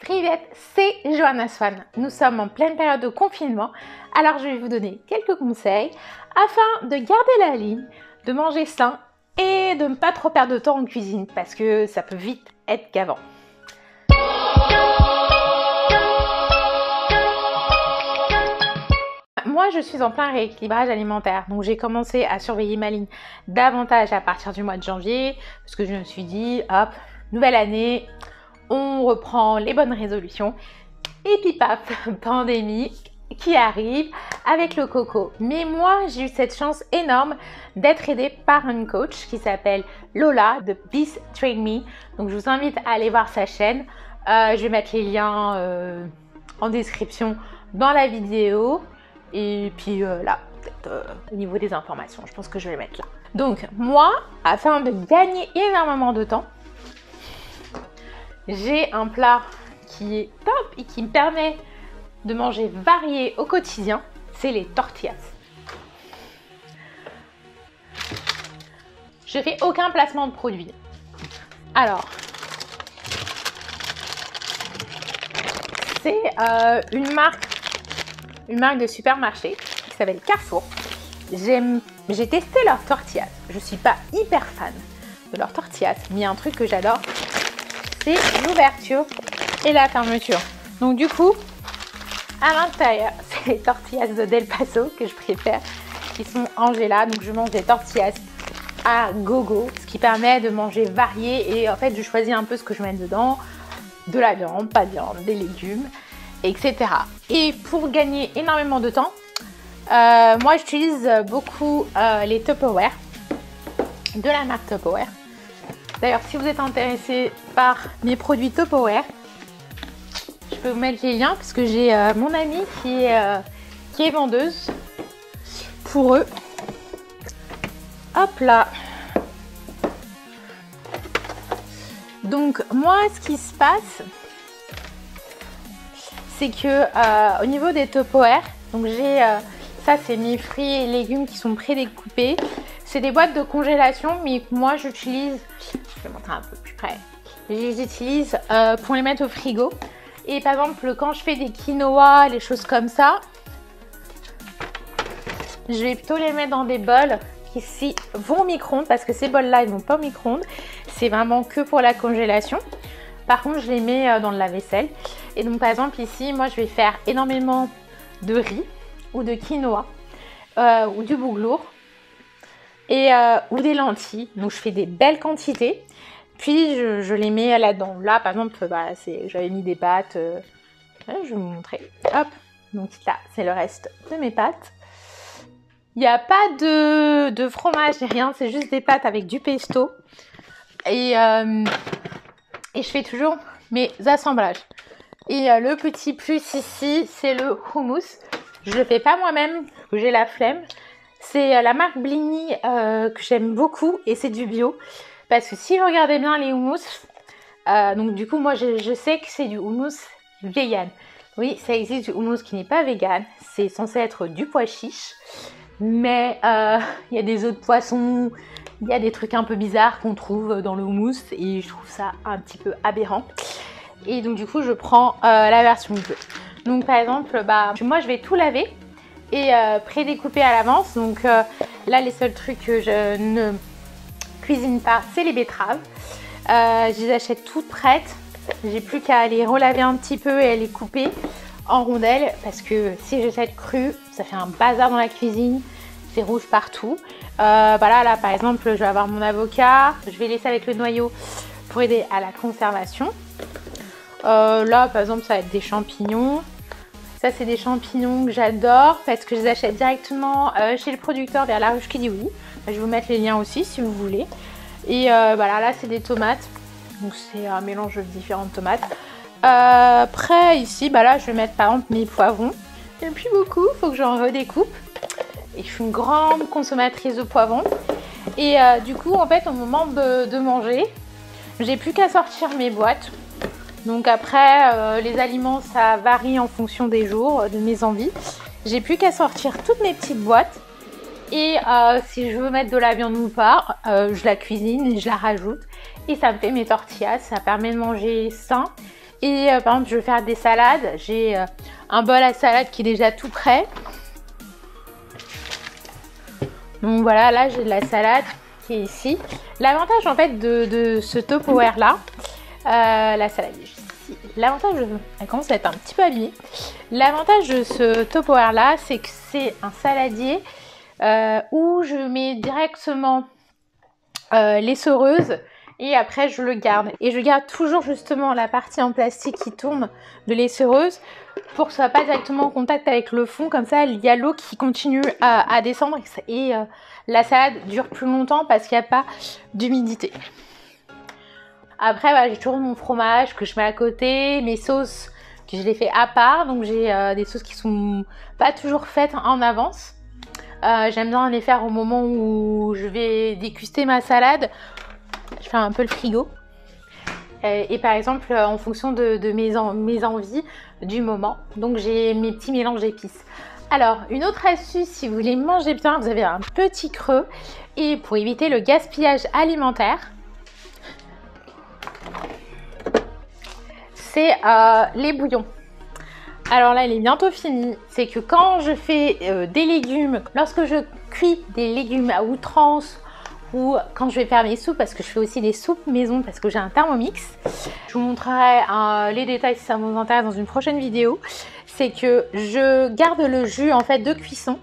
Privet, c'est Johanna Swan. Nous sommes en pleine période de confinement, alors je vais vous donner quelques conseils afin de garder la ligne, de manger sain et de ne pas trop perdre de temps en cuisine parce que ça peut vite être gavant. Moi, je suis en plein rééquilibrage alimentaire, donc j'ai commencé à surveiller ma ligne davantage à partir du mois de janvier parce que je me suis dit, hop, nouvelle année, on reprend les bonnes résolutions et puis paf, pandémie qui arrive avec le coco. Mais moi, j'ai eu cette chance énorme d'être aidée par une coach qui s'appelle Lola de Please Train Me. Donc, je vous invite à aller voir sa chaîne. Je vais mettre les liens en description dans la vidéo. Et puis là, peut-être au niveau des informations, je pense que je vais les mettre là. Donc, moi, afin de gagner énormément de temps, j'ai un plat qui est top et qui me permet de manger varié au quotidien, c'est les tortillas. Je fais aucun placement de produit. Alors, c'est une marque de supermarché qui s'appelle Carrefour. J'ai testé leurs tortillas. Je suis pas hyper fan de leurs tortillas, mais il y a un truc que j'adore, c'est l'ouverture et la fermeture. Donc du coup, à l'intérieur, c'est les tortillas de Del Paso que je préfère, qui sont en gélat. Donc je mange des tortillas à gogo, ce qui permet de manger varié et en fait je choisis un peu ce que je mets dedans, de la viande, pas de viande, des légumes, etc. Et pour gagner énormément de temps, moi j'utilise beaucoup les Tupperware de la marque Tupperware. D'ailleurs, si vous êtes intéressé par mes produits Tupperware, je peux vous mettre les liens parce que j'ai mon amie qui est vendeuse pour eux. Hop là. Donc moi, ce qui se passe, c'est que au niveau des Tupperware, donc j'ai ça, c'est mes fruits et légumes qui sont prédécoupés. C'est des boîtes de congélation, mais moi j'utilise, je vais montrer un peu plus près, je les utilise pour les mettre au frigo. Et par exemple, quand je fais des quinoa, les choses comme ça, je vais plutôt les mettre dans des bols qui ici vont au micro-ondes, parce que ces bols-là, ils vont pas au micro-ondes. C'est vraiment que pour la congélation. Par contre, je les mets dans le lave-vaisselle. Et donc, par exemple, ici, moi, je vais faire énormément de riz ou de quinoa ou du boulgour et ou des lentilles. Donc, je fais des belles quantités. Puis, je les mets là-dedans. Là, par exemple, j'avais mis des pâtes. Je vais vous montrer. Hop. Donc, là, c'est le reste de mes pâtes. Il n'y a pas de fromage, rien. C'est juste des pâtes avec du pesto. Et je fais toujours mes assemblages. Et le petit plus ici, c'est le houmous. Je ne le fais pas moi-même, j'ai la flemme. C'est la marque Bligny que j'aime beaucoup et c'est du bio. Parce que si vous regardez bien les houmous, donc du coup moi je sais que c'est du houmous vegan. Oui, ça existe du houmous qui n'est pas vegan. C'est censé être du pois chiche. Mais il y a des œufs de poisson, il y a des trucs un peu bizarres qu'on trouve dans le houmous et je trouve ça un petit peu aberrant. Et donc du coup je prends la version bleue. Donc par exemple, moi je vais tout laver et prédécouper à l'avance. Donc là les seuls trucs que je ne cuisine pas, c'est les betteraves. Je les achète toutes prêtes. J'ai plus qu'à les relaver un petit peu et à les couper en rondelles parce que si j'achète cru, ça fait un bazar dans la cuisine. C'est rouge partout. Là par exemple, je vais avoir mon avocat. Je vais laisser avec le noyau pour aider à la conservation. Là par exemple, ça va être des champignons. Ça, c'est des champignons que j'adore parce que je les achète directement chez le producteur vers La Ruche qui dit oui. Je vais vous mettre les liens aussi si vous voulez. Et là, c'est des tomates. Donc, c'est un mélange de différentes tomates. Après, ici, là, je vais mettre par exemple mes poivrons. Il n'y en a plus beaucoup, il faut que j'en redécoupe. Et je suis une grande consommatrice de poivrons. Et du coup, en fait, au moment de manger, j'ai plus qu'à sortir mes boîtes. Donc après, les aliments, ça varie en fonction des jours, de mes envies. J'ai plus qu'à sortir toutes mes petites boîtes. Et si je veux mettre de la viande ou pas, je la cuisine et je la rajoute. Et ça me fait mes tortillas. Ça permet de manger sain Et par exemple, je vais faire des salades. J'ai un bol à salade qui est déjà tout prêt. Donc voilà, là j'ai de la salade qui est ici. L'avantage en fait de ce Tupperware là, la salade est juste ici. L'avantage, elle commence à être un petit peu abîmée. L'avantage de ce Tupperware là, c'est que c'est un saladier où je mets directement l'essoreuse et après je le garde. Et je garde toujours justement la partie en plastique qui tourne de l'essoreuse pour que ce soit pas directement en contact avec le fond. Comme ça, il y a l'eau qui continue à descendre et la salade dure plus longtemps parce qu'il n'y a pas d'humidité. Après, voilà, j'ai toujours mon fromage que je mets à côté, mes sauces que je les fais à part. Donc j'ai des sauces qui sont pas toujours faites en avance. J'aime bien les faire au moment où je vais déguster ma salade. Je fais un peu le frigo. Et par exemple, en fonction de mes envies du moment. Donc j'ai mes petits mélanges d'épices. Alors, une autre astuce, si vous voulez manger bien, vous avez un petit creux. Et pour éviter le gaspillage alimentaire, c'est les bouillons. Alors là, il est bientôt fini. C'est que quand je fais des légumes, lorsque je cuis des légumes à outrance ou quand je vais faire mes soupes, parce que je fais aussi des soupes maison parce que j'ai un Thermomix. Je vous montrerai les détails si ça vous intéresse dans une prochaine vidéo. C'est que je garde le jus en fait de cuisson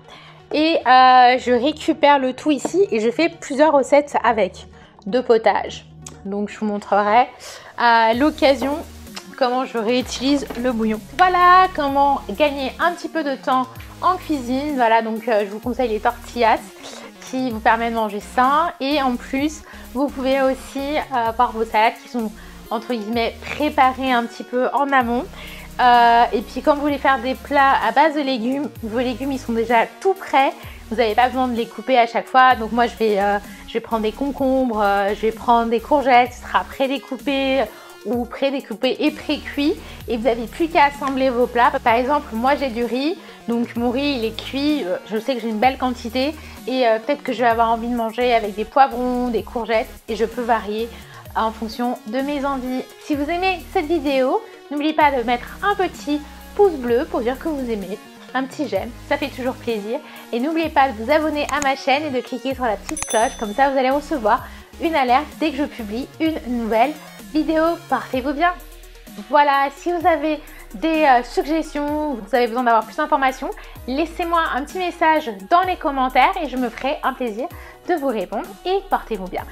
et je récupère le tout ici et je fais plusieurs recettes avec de potage. Donc je vous montrerai à l'occasion comment je réutilise le bouillon. Voilà comment gagner un petit peu de temps en cuisine. Voilà, donc je vous conseille les tortillas qui vous permettent de manger sain et en plus vous pouvez aussi avoir vos salades qui sont entre guillemets préparées un petit peu en amont. Et puis quand vous voulez faire des plats à base de légumes, vos légumes ils sont déjà tout prêts, vous n'avez pas besoin de les couper à chaque fois. Donc moi je vais prendre des concombres, je vais prendre des courgettes, ce sera prédécoupé ou pré-découpé et pré-cuit et vous n'avez plus qu'à assembler vos plats. Par exemple, moi j'ai du riz, donc mon riz il est cuit, je sais que j'ai une belle quantité et peut-être que je vais avoir envie de manger avec des poivrons, des courgettes et je peux varier en fonction de mes envies. Si vous aimez cette vidéo, n'oubliez pas de mettre un petit pouce bleu pour dire que vous aimez, un petit j'aime, ça fait toujours plaisir et n'oubliez pas de vous abonner à ma chaîne et de cliquer sur la petite cloche, comme ça vous allez recevoir une alerte dès que je publie une nouvelle vidéo. Portez-vous bien. Voilà, si vous avez des suggestions, vous avez besoin d'avoir plus d'informations, laissez-moi un petit message dans les commentaires et je me ferai un plaisir de vous répondre et portez-vous bien.